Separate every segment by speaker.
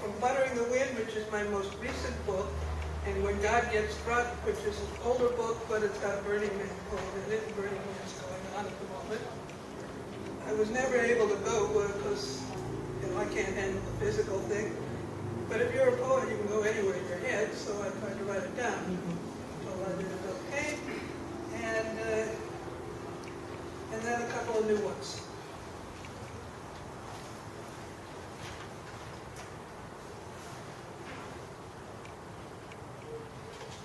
Speaker 1: from Buttering the Wind, which is my most recent book, and When God Gets Drunk, which is an older book, but it's got a Burning Man poem in it, and Burning Man's going on at the moment. I was never able to go because, I can't handle the physical thing. But if you're a poet, you can go anywhere in your head, so I tried to write it down. Told I did it okay. And then a couple of new ones.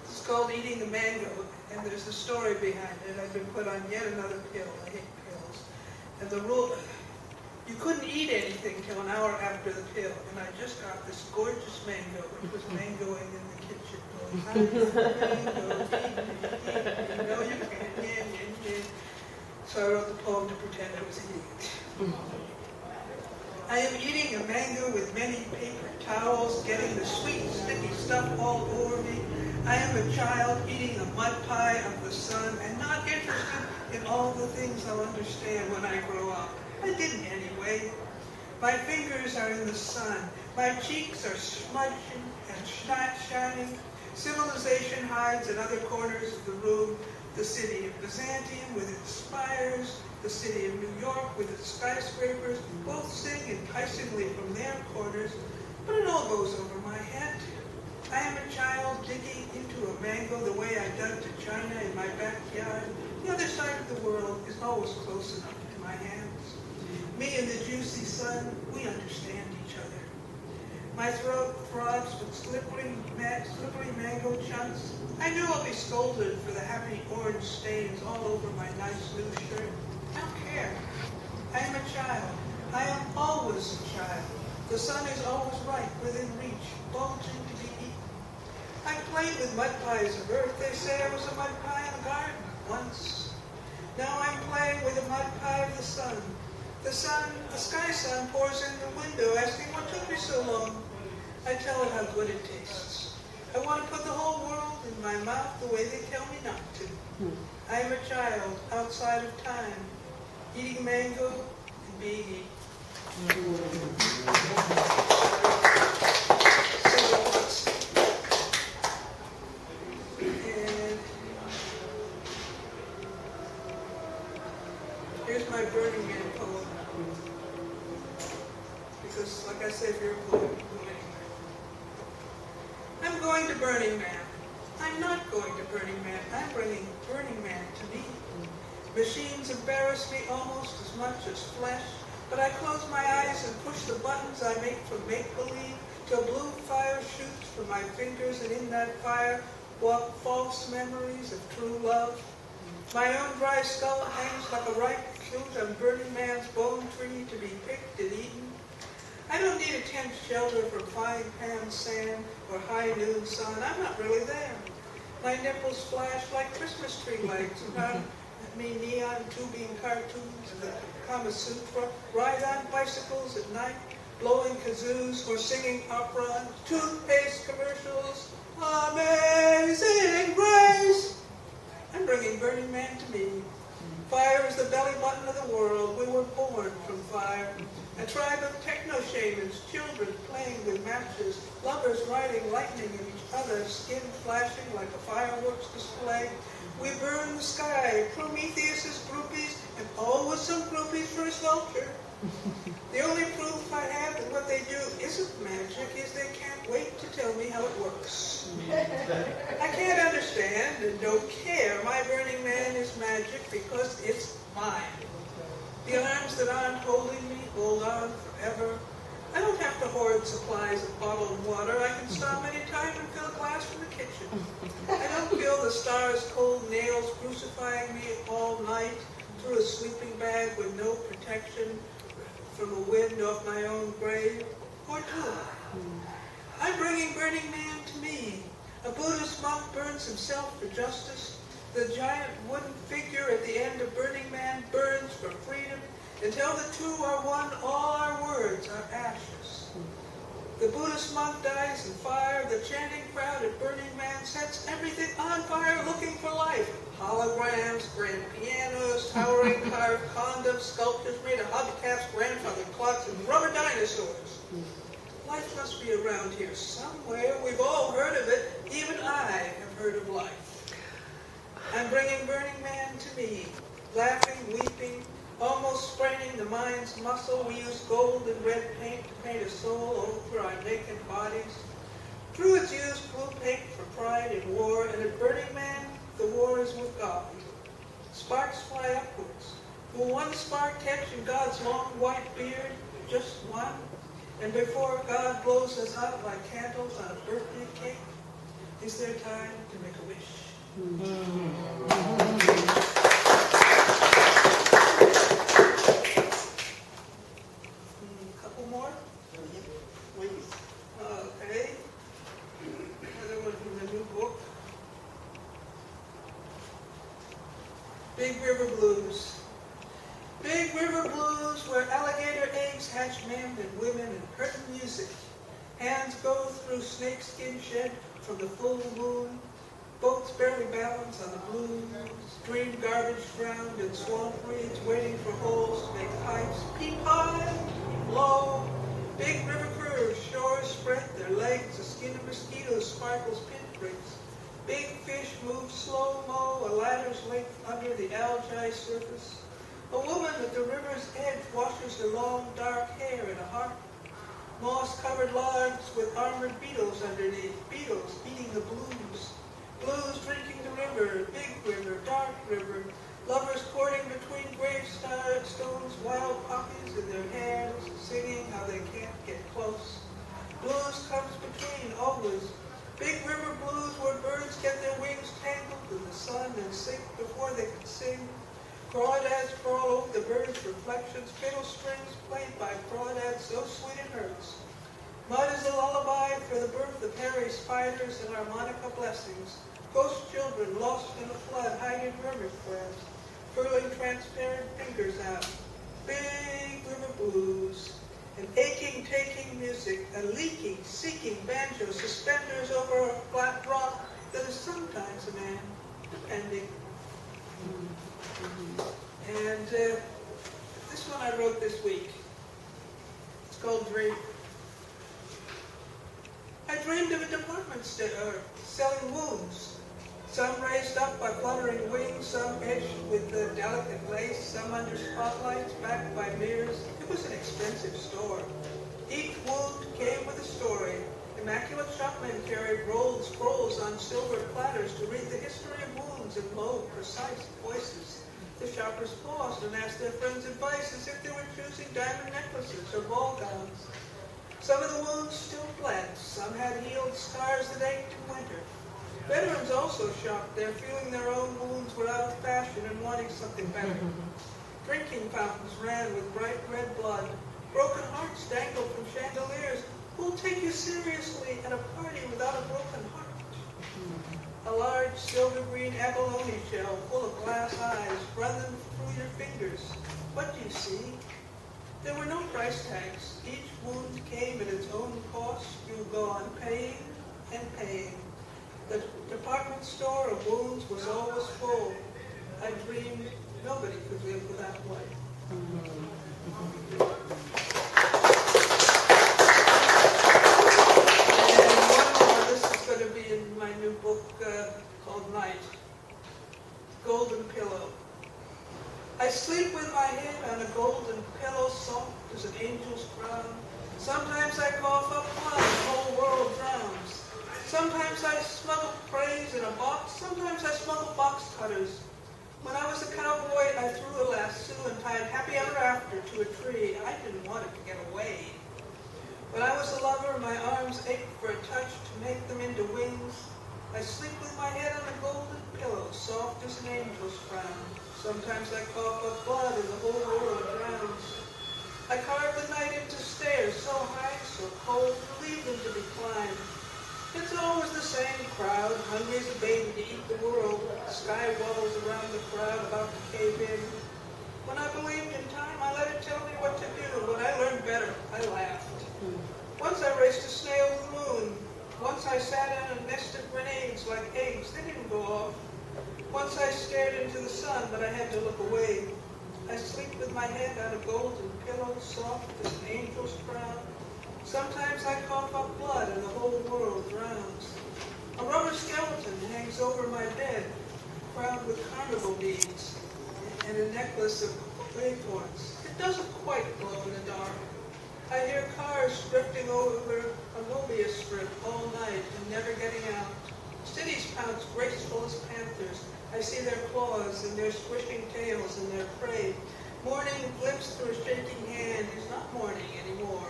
Speaker 1: This is called Eating a Mango, and there's a story behind it. I've been put on yet another pill. I hate pills. And the rule, you couldn't eat anything till an hour after the pill. And I just got this gorgeous mango, which was mangoing in the kitchen. Mango, you can't. So I wrote the poem to pretend I was eating it. I am eating a mango with many paper towels, getting the sweet, sticky stuff all over me. I am a child eating a mud pie of the sun and not interested in all the things I'll understand when I grow up. I didn't anyway. My fingers are in the sun. My cheeks are smudging and not shining. Civilization hides in other corners of the room. The city of Byzantium with its spires, the city of New York with its skyscrapers, both sing enticingly from their corners, but it all goes over my head. I am a child digging into a mango the way I dug to China in my backyard. The other side of the world is always close enough to my hands. Me and the juicy sun, we understand each other. My throat throbs with slippery mango chunks. I knew I'll be scolded for the happy orange stains all over my nice new shirt. I don't care. I am a child. I am always a child. The sun is always right within reach, bulging to be eaten. I played with mud pies of earth. They say I was a mud pie in a garden once. Now I'm playing with a mud pie of the sun. The sky sun pours in the window, asking what took me so long. I tell it how good it tastes. I want to put the whole world in my mouth the way they tell me not to. I am a child outside of time, eating mango and being eaten. And here's my Burning Man poem. Because, like I said, if you're a poet, you go anywhere. I'm going to Burning Man. I'm not going to Burning Man. I'm bringing Burning Man to me. Machines embarrass me almost as much as flesh, but I close my eyes and push the buttons I make from make-believe till blue fire shoots from my fingers, and in that fire walk false memories of true love. My own dry skull hangs like a ripe fruit on Burning Man's bone tree to be picked and eaten. I don't need a tent shelter from frying pan sand or high noon sun. I'm not really there. My nipples flash like Christmas tree lights around me, neon tubing cartoons of the Kama Sutra, ride on bicycles at night, blowing kazoos or singing opera, toothpaste commercials, Amazing Grace. I'm bringing Burning Man to me. Fire is the belly button of the world. We were born from fire. A tribe of techno-shamans, children playing with matches, lovers riding lightning at each other, skin flashing like a fireworks display. We burn the sky, Prometheus's groupies, and always some groupies for his vulture. The only proof I have that what they do isn't magic is they can't wait to tell me how it works. I can't understand and don't care. My Burning Man is magic because it's mine. The arms that aren't holding me hold on forever. I don't have to hoard supplies of bottled water. I can stop any time and fill a glass from the kitchen. I don't feel the stars' cold nails crucifying me all night through a sleeping bag with no protection from the wind off my own grave. Or do I? I'm bringing Burning Man to me. A Buddhist monk burns himself for justice. The giant wooden figure at the end of Burning Man burns for freedom. Until the two are one, all our words are ashes. The Buddhist monk dies in fire. The chanting crowd at Burning Man sets everything on fire looking for life. Holograms, grand pianos, towering carved condoms, sculptures made of hubcaps, grandfather clocks, and rubber dinosaurs. Life must be around here somewhere. We've all heard of it. Even I have heard of life. I'm bringing Burning Man to me, laughing, weeping, almost spraining the mind's muscle. We use gold and red paint to paint a soul over our naked bodies. Druids use blue paint for pride in war, and at Burning Man, the war is with God. Sparks fly upwards. Will one spark catch in God's long white beard? Just one? And before God blows us out like candles on a birthday cake, is there time to make a wish? Couple more?
Speaker 2: Please.
Speaker 1: Okay. Another one from the new book. Big River Blues. Big River Blues, where alligator eggs hatch men and women and curtain music. Hands go through snakeskin shed from the full moon. Boats barely balance on the blues. Stream garbage drowned in swamp reeds, waiting for holes to make pipes. Peep high, peep low. Big river curves, shores spread their legs. The skin of mosquitoes sparkles pinpricks. Big fish move slow-mo, a ladder's length under the algae surface. A woman at the river's edge washes her long dark hair in a harp. Moss-covered logs with armored beetles underneath, beetles eating the blues. Blues drinking the river, big river, dark river. Lovers courting between gravestones, wild poppies in their hands, singing how they can't get close. Blues comes between, always. Big river blues where birds get their wings tangled in the sun and sink before they can sing. Crawdads crawl over the birds' reflections, fiddle strings played by crawdads so sweet it hurts. Mud is a lullaby for the birth of hairy spiders and harmonica blessings. Ghost children lost in a flood hide in hermit crabs, furling transparent fingers out. Big river blues, an aching, taking music, a leaking, seeking banjo, suspenders over a flat rock that is sometimes a man, depending. And this one I wrote this week. It's called Dream. I dreamed of a department store selling wounds. Some raised up by fluttering wings, some edged with delicate lace, some under spotlights, backed by mirrors. It was an expensive store. Each wound came with a story. Immaculate shopmen carried rolled scrolls on silver platters to read the history of wounds in low, precise voices. The shoppers paused and asked their friends advice as if they were choosing diamond necklaces or ball gowns. Some of the wounds still bled. Some had healed scars that ached in winter. Veterans also shopped there, feeling their own wounds were out of fashion and wanting something better. Drinking fountains ran with bright red blood. Broken hearts dangled from chandeliers. Who'll take you seriously at a party without a broken heart? A large silver green abalone shell full of glass eyes. Run them through your fingers. What do you see? There were no price tags. Each wound came at its own cost. You go on paying and paying. The department store of wounds was always full. I dreamed nobody could live without life. And one more, this is going to be in my new book called Night. Golden Pillow. I sleep with my head on a golden pillow, soft as an angel's crown. Sometimes I cough up blood, the whole world drowns. Sometimes I smuggle praise in a box. Sometimes I smuggle box cutters. When I was a cowboy, I threw a lasso and tied happy ever after to a tree. I didn't want it to get away. When I was a lover, my arms ached for a touch to make them into wings. I sleep with my head on a golden pillow, soft as an angel's crown. Sometimes I cough up blood and the whole world drowns. I carve the night into stairs, so high, so cold, to leave them to be climbed. It's always the same crowd, hungry as a baby to eat the world. The sky walls around the crowd about to cave in. When I believed in time, I let it tell me what to do. When I learned better, I laughed. Once I raced a snail to the moon. Once I sat on a nest of grenades like eggs. They didn't go off. Once I stared into the sun, but I had to look away. I sleep with my head on a golden pillow, soft as an angel's crown. Sometimes I cough up blood and the whole world drowns. A rubber skeleton hangs over my bed, crowned with carnival beads and a necklace of acorns. It doesn't quite glow in the dark. I hear cars drifting over a Mobius strip all night and never getting out. Cities pounce graceful as panthers. I see their claws and their swishing tails and their prey. Morning glimpsed through a shaking hand is not morning anymore.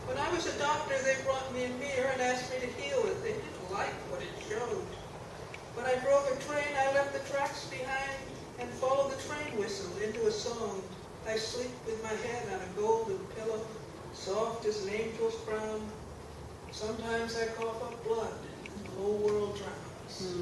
Speaker 1: When I was a doctor, they brought me a mirror and asked me to heal it. They didn't like what it showed. When I drove a train, I left the tracks behind and followed the train whistle into a song. I sleep with my head on a golden pillow, soft as an angel's crown. Sometimes I cough up blood, and the whole world drowns.